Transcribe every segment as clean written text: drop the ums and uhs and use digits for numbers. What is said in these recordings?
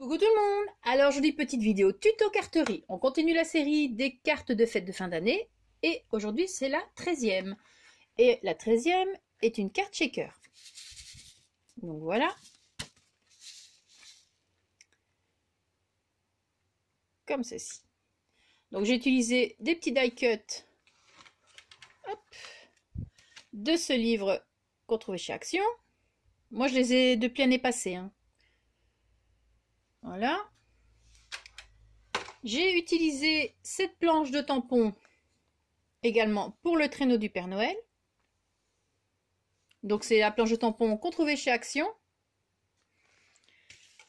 Coucou tout le monde! Alors aujourd'hui petite vidéo tuto carterie. On continue la série des cartes de fête de fin d'année et aujourd'hui c'est la 13e. Et la 13e est une carte shaker. Donc voilà. Comme ceci. Donc j'ai utilisé des petits die cut de ce livre qu'on trouvait chez Action. Moi je les ai depuis l'année passée. Hein. Voilà. J'ai utilisé cette planche de tampon également pour le traîneau du Père Noël. Donc c'est la planche de tampon qu'on trouvait chez Action.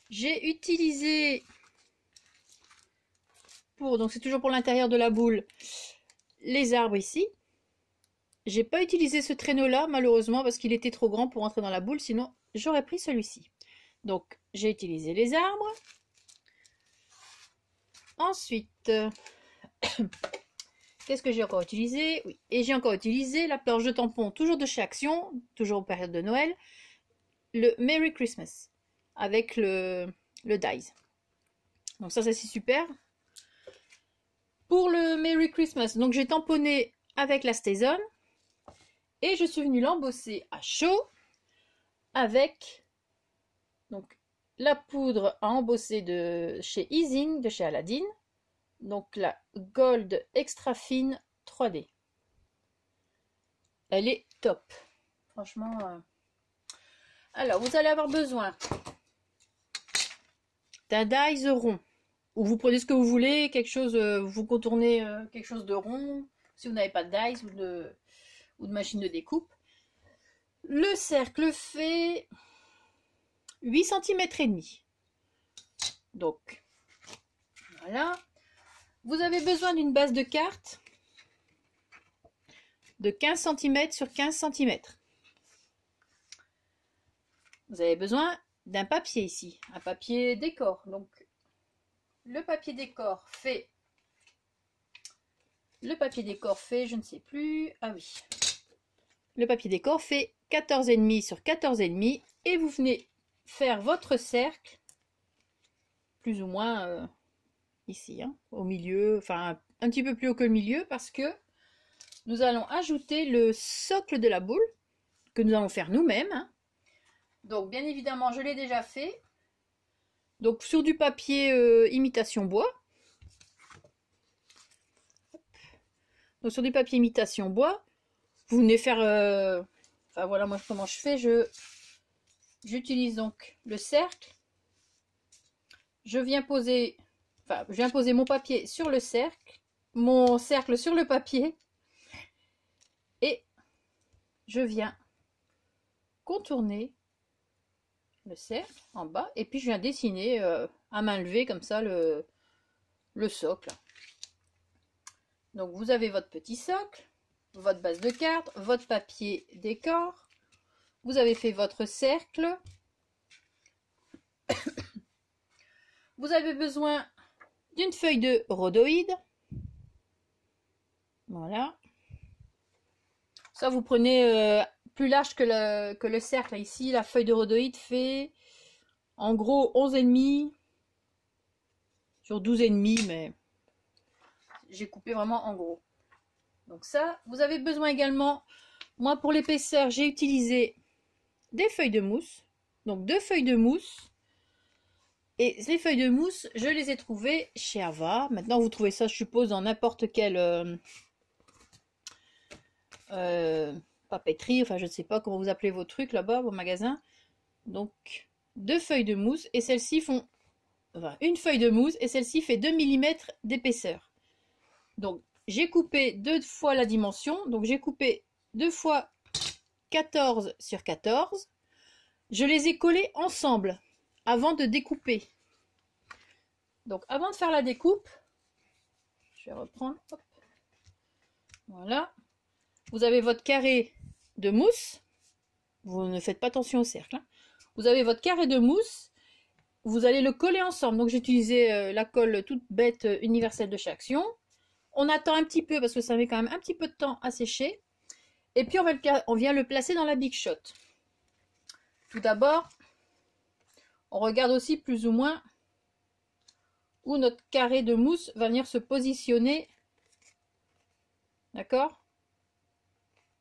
J'ai utilisé donc c'est toujours pour l'intérieur de la boule, les arbres ici. J'ai pas utilisé ce traîneau là malheureusement parce qu'il était trop grand pour entrer dans la boule, sinon j'aurais pris celui-ci. Donc j'ai utilisé les arbres. Ensuite, qu'est-ce que j'ai encore utilisé? Oui, et j'ai encore utilisé la planche de tampon, toujours de chez Action, toujours en période de Noël, le Merry Christmas, avec le dies. Donc ça c'est super. Pour le Merry Christmas, donc j'ai tamponné avec la Stazone, et je suis venue l'embosser à chaud avec donc la poudre à embosser de chez Easing, de chez Aladdin. Donc la Gold Extra Fine 3D. Elle est top. Franchement. Alors, vous allez avoir besoin d'un dies rond. Ou vous prenez ce que vous voulez, quelque chose, vous contournez quelque chose de rond. Si vous n'avez pas de dies ou de machine de découpe. Le cercle fait 8 cm et demi. Donc, voilà. Vous avez besoin d'une base de carte de 15 cm sur 15 cm. Vous avez besoin d'un papier ici, un papier décor. Donc, le papier décor fait, je ne sais plus, ah oui. Le papier décor fait 14,5 sur 14,5 et vous venez faire votre cercle, plus ou moins ici, hein, au milieu, enfin un petit peu plus haut que le milieu, parce que nous allons ajouter le socle de la boule, que nous allons faire nous-mêmes. Hein. Donc bien évidemment, je l'ai déjà fait. Donc sur du papier imitation bois. Donc sur du papier imitation bois, vous venez faire... Enfin voilà, moi comment je fais, j'utilise donc le cercle. Je viens poser mon papier sur le cercle, mon cercle sur le papier, et je viens contourner le cercle en bas, et puis je viens dessiner à main levée comme ça le socle. Donc vous avez votre petit socle, votre base de carte, votre papier décor, vous avez fait votre cercle. Vous avez besoin d'une feuille de rhodoïde. Voilà. Ça, vous prenez plus large que le cercle. Ici, la feuille de rhodoïde fait en gros 11,5 sur 12,5, mais j'ai coupé vraiment en gros. Donc ça, vous avez besoin également, moi pour l'épaisseur, j'ai utilisé des feuilles de mousse. Donc 2 feuilles de mousse. Et les feuilles de mousse, je les ai trouvées chez Ava. Maintenant, vous trouvez ça, je suppose, dans n'importe quelle papeterie. Enfin, je ne sais pas comment vous appelez vos trucs là-bas, vos magasins. Donc, 2 feuilles de mousse. Et celles-ci font... Enfin, une feuille de mousse. Et celle-ci fait 2 mm d'épaisseur. Donc, j'ai coupé 2 fois la dimension. Donc, j'ai coupé 2 fois 14 sur 14. Je les ai collées ensemble avant de découper. Donc avant de faire la découpe, je vais reprendre, hop. Voilà, vous avez votre carré de mousse, vous ne faites pas attention au cercle, hein. Vous avez votre carré de mousse, vous allez le coller ensemble. Donc j'ai utilisé la colle toute bête universelle de chez Action. On attend un petit peu parce que ça met quand même un petit peu de temps à sécher, et puis on vient le placer dans la Big Shot. Tout d'abord, on regarde aussi plus ou moins où notre carré de mousse va venir se positionner. D'accord?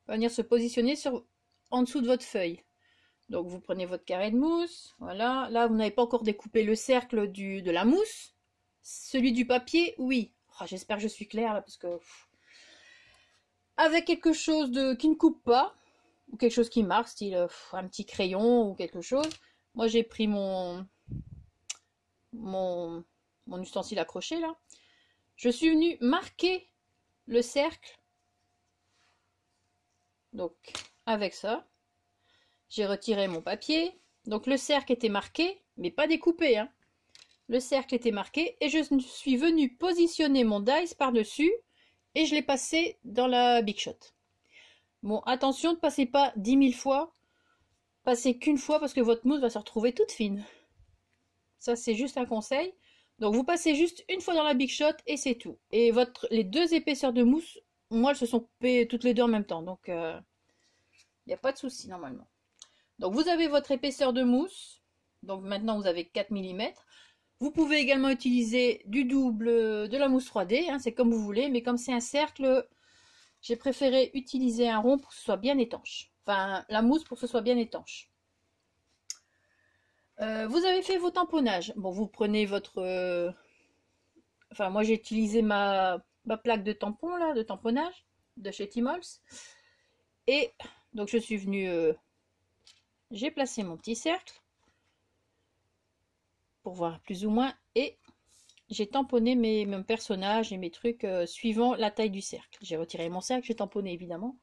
Va venir se positionner en dessous de votre feuille. Donc vous prenez votre carré de mousse, voilà. Là, vous n'avez pas encore découpé le cercle de la mousse. Celui du papier, oui. Oh, j'espère que je suis claire là, parce que... Avec quelque chose qui ne coupe pas, ou quelque chose qui marque, style un petit crayon ou quelque chose. Moi, j'ai pris mon ustensile accroché là. Je suis venue marquer le cercle. Donc, avec ça. J'ai retiré mon papier. Donc le cercle était marqué, mais pas découpé. Hein. Le cercle était marqué et je suis venue positionner mon dice par-dessus et je l'ai passé dans la Big Shot. Bon, attention, ne passez pas 10 000 fois. Passez qu'une fois parce que votre mousse va se retrouver toute fine. Ça, c'est juste un conseil. Donc vous passez juste une fois dans la Big Shot et c'est tout. Et les deux épaisseurs de mousse, moi, elles se sont coupées toutes les deux en même temps. Donc, il n'y a pas de souci normalement. Donc vous avez votre épaisseur de mousse, donc maintenant vous avez 4 mm. Vous pouvez également utiliser du double de la mousse 3D, hein, c'est comme vous voulez, mais comme c'est un cercle, j'ai préféré utiliser un rond pour que ce soit bien étanche. Enfin, la mousse pour que ce soit bien étanche. Vous avez fait vos tamponnages. Bon, vous prenez votre... Enfin, moi j'ai utilisé ma plaque de tampon, là, de tamponnage, de chez Timols. Et donc je suis venue... J'ai placé mon petit cercle pour voir plus ou moins et j'ai tamponné mes personnages et mes trucs suivant la taille du cercle. J'ai retiré mon cercle, j'ai tamponné évidemment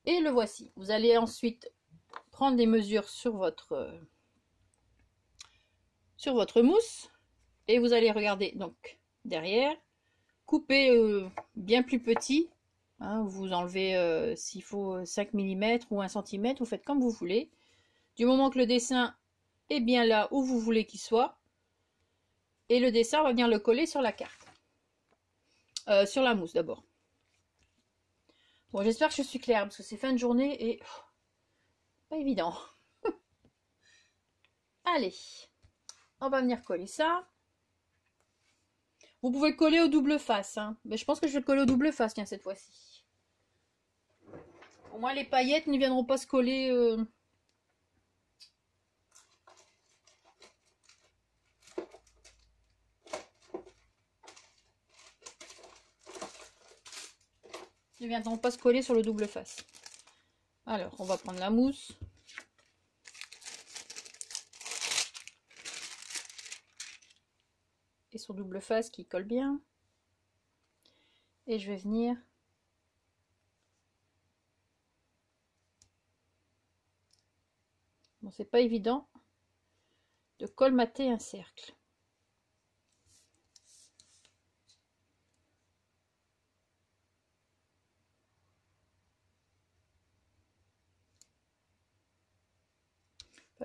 et le voici. Vous allez ensuite prendre des mesures sur votre mousse et vous allez regarder donc derrière, couper bien plus petit. Hein, vous enlevez s'il faut 5 mm ou 1 cm, vous faites comme vous voulez. Du moment que le dessin est bien là où vous voulez qu'il soit. Et le dessin, on va venir le coller sur la carte. Sur la mousse d'abord. Bon, j'espère que je suis claire, parce que c'est fin de journée et... pas évident. Allez, on va venir coller ça. Vous pouvez le coller au double face. Hein. Mais je pense que je vais le coller au double face, tiens, cette fois-ci. Au moins, les paillettes ne viendront pas se coller... ne viendront pas se coller sur le double face. Alors, on va prendre la mousse. Et son double face qui colle bien. Et je vais venir... Bon, c'est pas évident de colmater un cercle.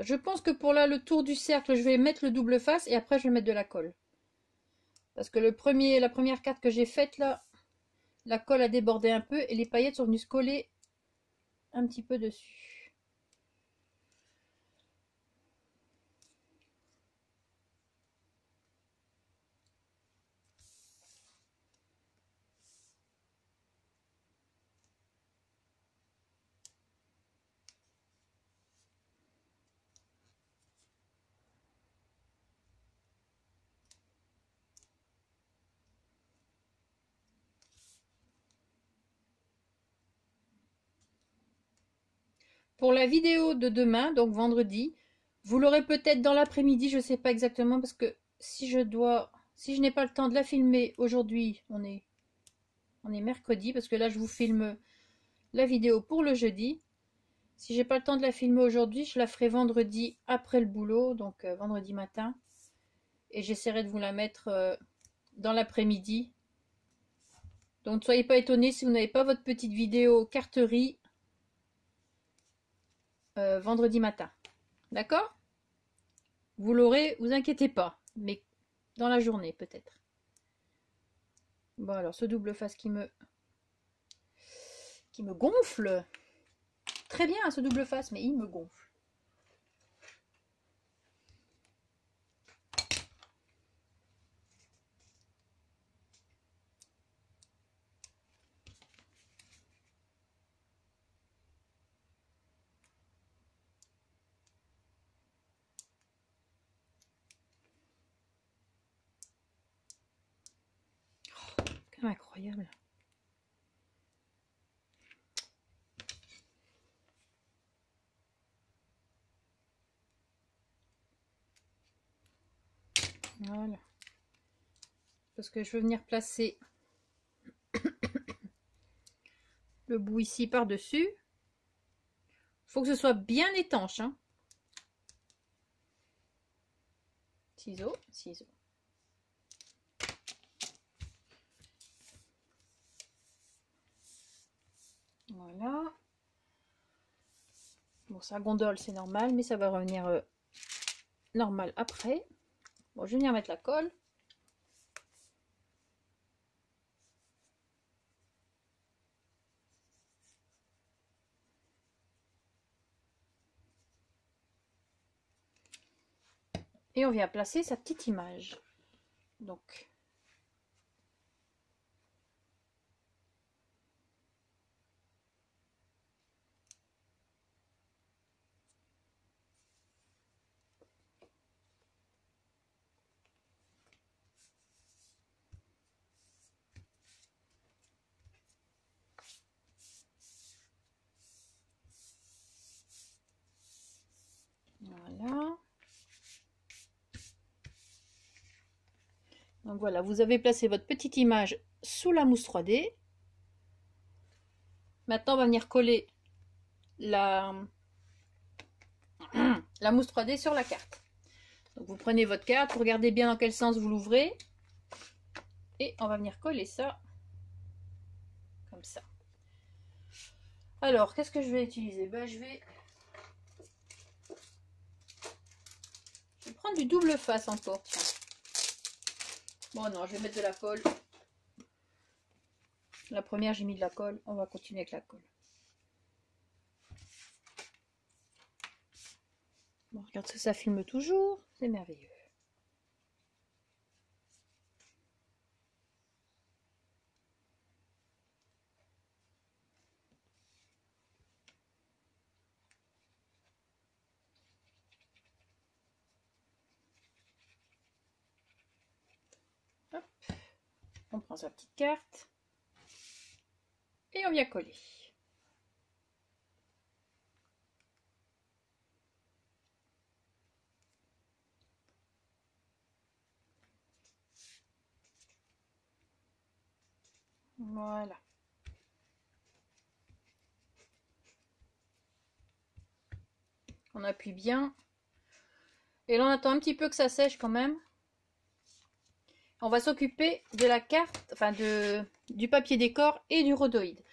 Je pense que pour là, le tour du cercle, je vais mettre le double face et après je vais mettre de la colle. Parce que la première carte que j'ai faite là, la colle a débordé un peu et les paillettes sont venues se coller un petit peu dessus. Pour la vidéo de demain, donc vendredi, vous l'aurez peut-être dans l'après-midi, je ne sais pas exactement, parce que si je n'ai pas le temps de la filmer aujourd'hui, on est mercredi, parce que là je vous filme la vidéo pour le jeudi. Si j'ai pas le temps de la filmer aujourd'hui, je la ferai vendredi après le boulot, donc vendredi matin. Et j'essaierai de vous la mettre dans l'après-midi. Donc ne soyez pas étonnés si vous n'avez pas votre petite vidéo carterie vendredi matin. D'accord? Vous l'aurez, vous inquiétez pas, mais dans la journée peut-être. Bon alors ce double face qui me gonfle. Très bien ce double face, mais il me gonfle. C'est incroyable. Voilà. Parce que je veux venir placer le bout ici par-dessus. Il faut que ce soit bien étanche. Hein. Ciseaux, ciseaux. Voilà. Bon, ça gondole, c'est normal, mais ça va revenir normal après. Bon, je vais venir mettre la colle. Et on vient placer sa petite image. Donc, voilà. Donc voilà, vous avez placé votre petite image sous la mousse 3D. Maintenant, on va venir coller la mousse 3D sur la carte. Donc vous prenez votre carte, vous regardez bien dans quel sens vous l'ouvrez. Et on va venir coller ça comme ça. Alors, qu'est-ce que je vais utiliser? Ben, je vais prendre du double face encore. Tiens. Bon, non, je vais mettre de la colle. La première, j'ai mis de la colle. On va continuer avec la colle. Bon, regarde ça filme toujours. C'est merveilleux. Hop. On prend sa petite carte. Et on vient coller. Voilà. On appuie bien. Et là, on attend un petit peu que ça sèche quand même. On va s'occuper de la carte, enfin du papier décor et du rhodoïde.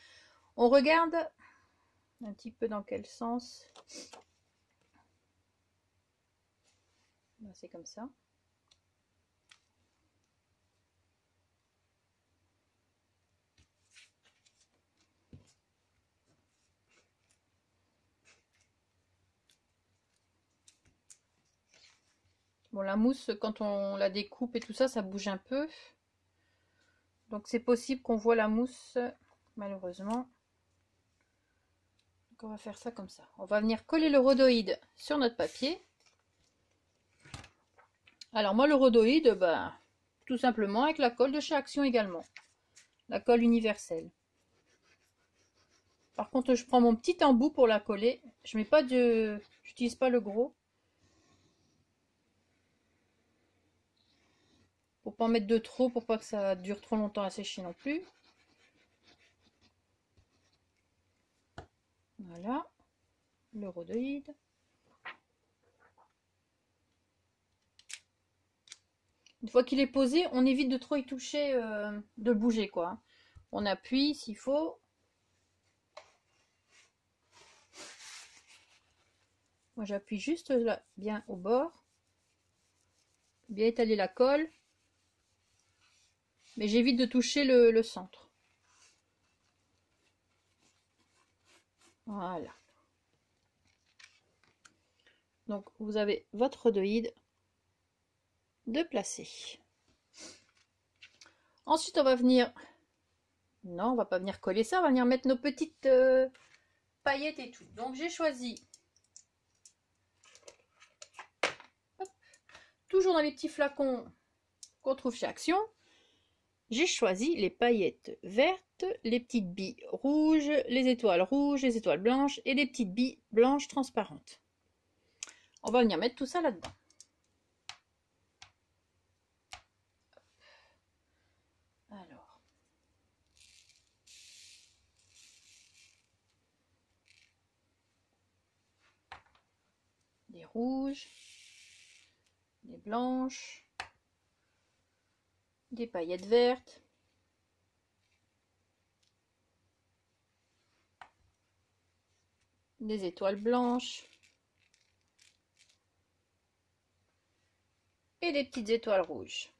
On regarde un petit peu dans quel sens. C'est comme ça. Bon, la mousse, quand on la découpe et tout ça, ça bouge un peu. Donc c'est possible qu'on voit la mousse, malheureusement. Donc on va faire ça comme ça. On va venir coller le rhodoïde sur notre papier. Alors moi, le rhodoïde, bah, tout simplement avec la colle de chez Action également. La colle universelle. Par contre, je prends mon petit embout pour la coller. Je mets pas de... J'utilise pas le gros. Pour pas en mettre de trop, pour pas que ça dure trop longtemps à sécher non plus. Voilà. Le rhodoïde. Une fois qu'il est posé, on évite de trop y toucher, de bouger quoi. On appuie s'il faut. Moi j'appuie juste là, bien au bord. Bien étaler la colle. Mais j'évite de toucher le centre. Voilà. Donc vous avez votre rhodoïde de placer. Ensuite on va venir... Non, on va pas venir coller ça, on va venir mettre nos petites paillettes et tout. Donc j'ai choisi... Hop, toujours dans les petits flacons qu'on trouve chez Action. j'ai choisi les paillettes vertes, les petites billes rouges, les étoiles blanches et les petites billes blanches transparentes. On va venir mettre tout ça là-dedans. Alors, des rouges, des blanches, des paillettes vertes, des étoiles blanches et des petites étoiles rouges.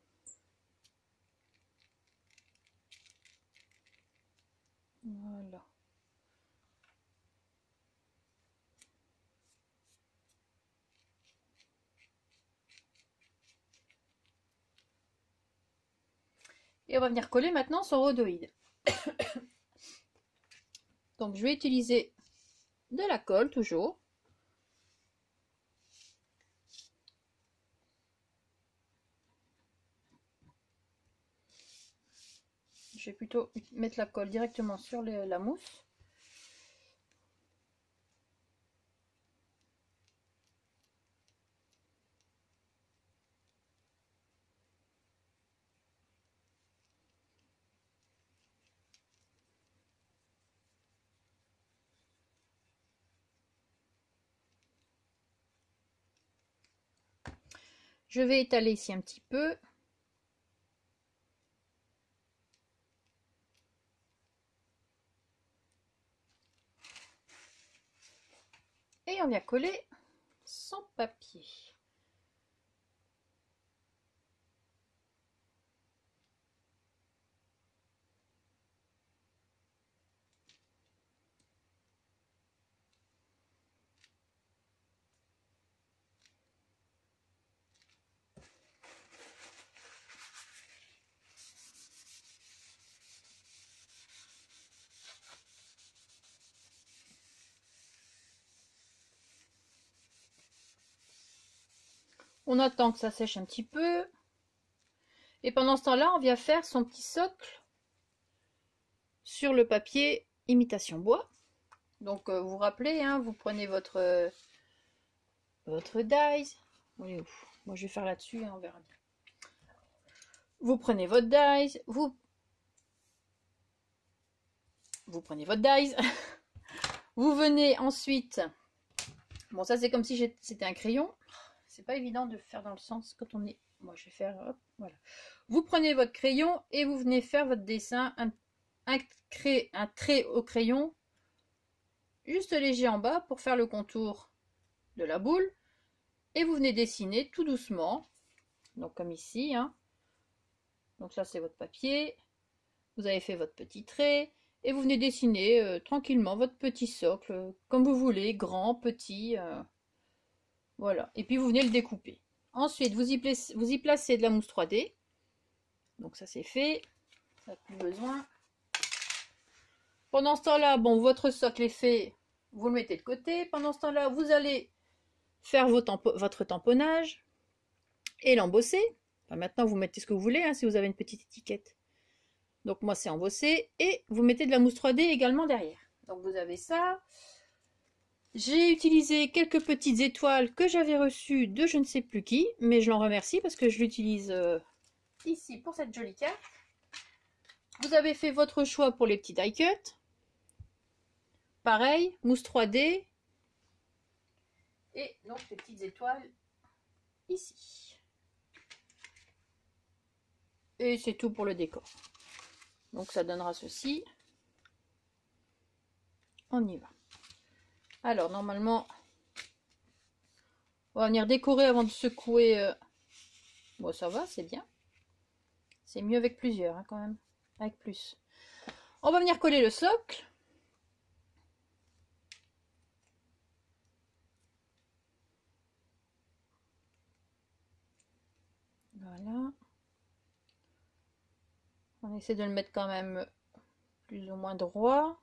Voilà. Et on va venir coller maintenant son rhodoïde. Donc je vais utiliser de la colle toujours. Je vais plutôt mettre la colle directement sur la mousse. Je vais étaler ici un petit peu. Et on vient coller son papier. On attend que ça sèche un petit peu. Et pendant ce temps-là, on vient faire son petit socle sur le papier imitation bois. Donc vous vous rappelez, hein, vous prenez votre dies. Moi je vais faire là-dessus, hein, on verra bien. Vous prenez votre dies, vous prenez votre dies. Vous venez ensuite. Bon, ça c'est comme si c'était un crayon. C'est pas évident de faire dans le sens quand on est. Moi je vais faire. Hop, voilà. Vous prenez votre crayon et vous venez faire votre dessin. Un trait au crayon. Juste léger en bas pour faire le contour de la boule. Et vous venez dessiner tout doucement. Donc comme ici. Hein. Donc ça c'est votre papier. Vous avez fait votre petit trait. Et vous venez dessiner tranquillement votre petit socle. Comme vous voulez. Grand, petit. Voilà. Et puis vous venez le découper. Ensuite, vous y placez de la mousse 3D. Donc ça c'est fait. Ça n'a plus besoin. Pendant ce temps-là, bon, votre socle est fait. Vous le mettez de côté. Pendant ce temps-là, vous allez faire votre tamponnage et l'embosser. Enfin, maintenant, vous mettez ce que vous voulez, hein, si vous avez une petite étiquette. Donc moi, c'est embossé. Et vous mettez de la mousse 3D également derrière. Donc vous avez ça. J'ai utilisé quelques petites étoiles que j'avais reçues de je ne sais plus qui, mais je l'en remercie parce que je l'utilise ici pour cette jolie carte. Vous avez fait votre choix pour les petits die cuts. Pareil, mousse 3D. Et donc les petites étoiles ici. Et c'est tout pour le décor. Donc ça donnera ceci. On y va. Alors normalement, on va venir décorer avant de secouer. Bon, ça va, c'est bien. C'est mieux avec plusieurs, hein, quand même. Avec plus. On va venir coller le socle. Voilà. On essaie de le mettre quand même plus ou moins droit.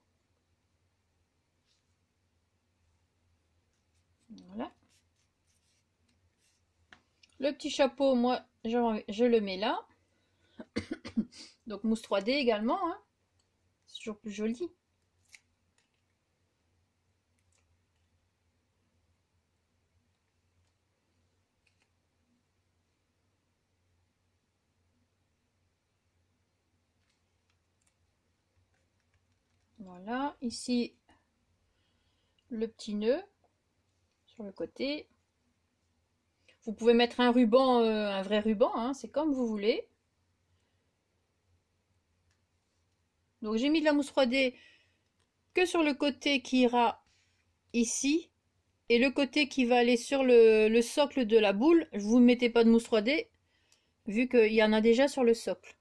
Voilà. Le petit chapeau, moi, je le mets là. Donc mousse 3D également, hein. C'est toujours plus joli. Voilà, ici le petit nœud sur le côté. Vous pouvez mettre un ruban, un vrai ruban, hein, c'est comme vous voulez. Donc j'ai mis de la mousse 3D que sur le côté qui ira ici et le côté qui va aller sur le socle de la boule. Vous ne mettez pas de mousse 3D vu qu'il y en a déjà sur le socle.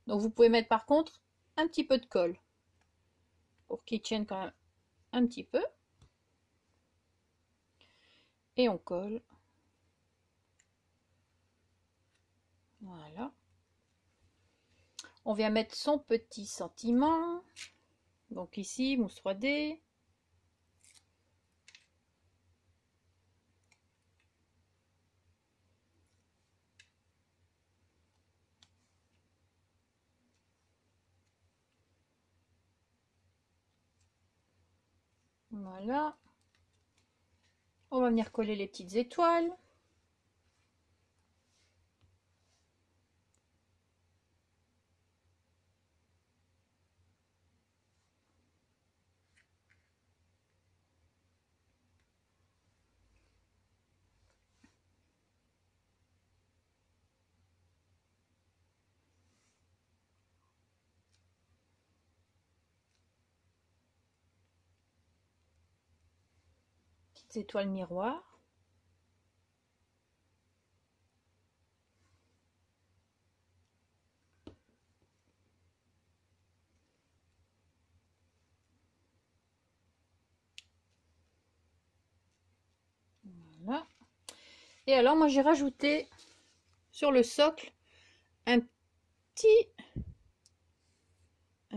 Donc vous pouvez mettre par contre un petit peu de colle pour qu'il tienne quand même un petit peu. Et on colle. Voilà. On vient mettre son petit sentiment. Donc ici, mousse 3D. Voilà. On va venir coller les petites étoiles. Petites étoiles miroirs. Voilà. Et alors moi j'ai rajouté sur le socle un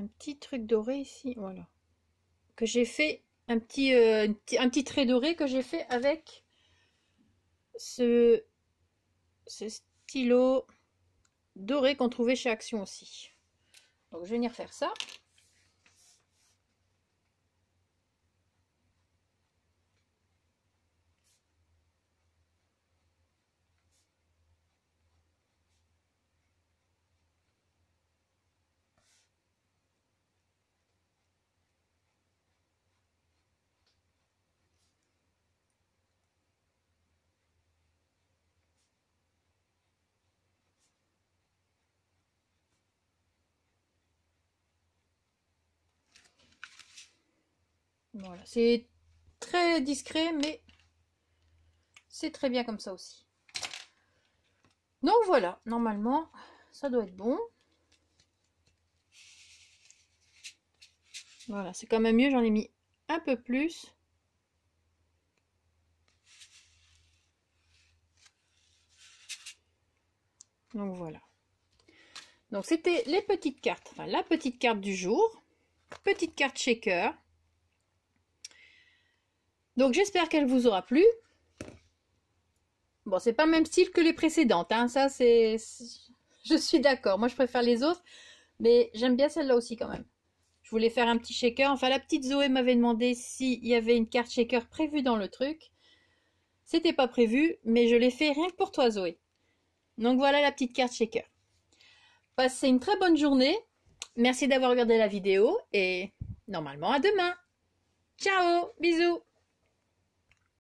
petit truc doré ici, voilà, que j'ai fait un petit trait doré que j'ai fait avec ce stylo doré qu'on trouvait chez Action aussi. Donc je vais venir faire ça. Voilà, c'est très discret, mais c'est très bien comme ça aussi. Donc voilà, normalement, ça doit être bon. Voilà, c'est quand même mieux, j'en ai mis un peu plus. Donc voilà. Donc c'était les petites cartes, enfin la petite carte du jour. Petite carte shaker. Donc j'espère qu'elle vous aura plu. Bon, c'est pas le même style que les précédentes, hein. Ça c'est... Je suis d'accord, moi je préfère les autres. Mais j'aime bien celle-là aussi quand même. Je voulais faire un petit shaker. Enfin, la petite Zoé m'avait demandé s'il y avait une carte shaker prévue dans le truc. C'était pas prévu, mais je l'ai fait rien que pour toi, Zoé. Donc voilà la petite carte shaker. Passez une très bonne journée. Merci d'avoir regardé la vidéo et normalement à demain. Ciao, bisous.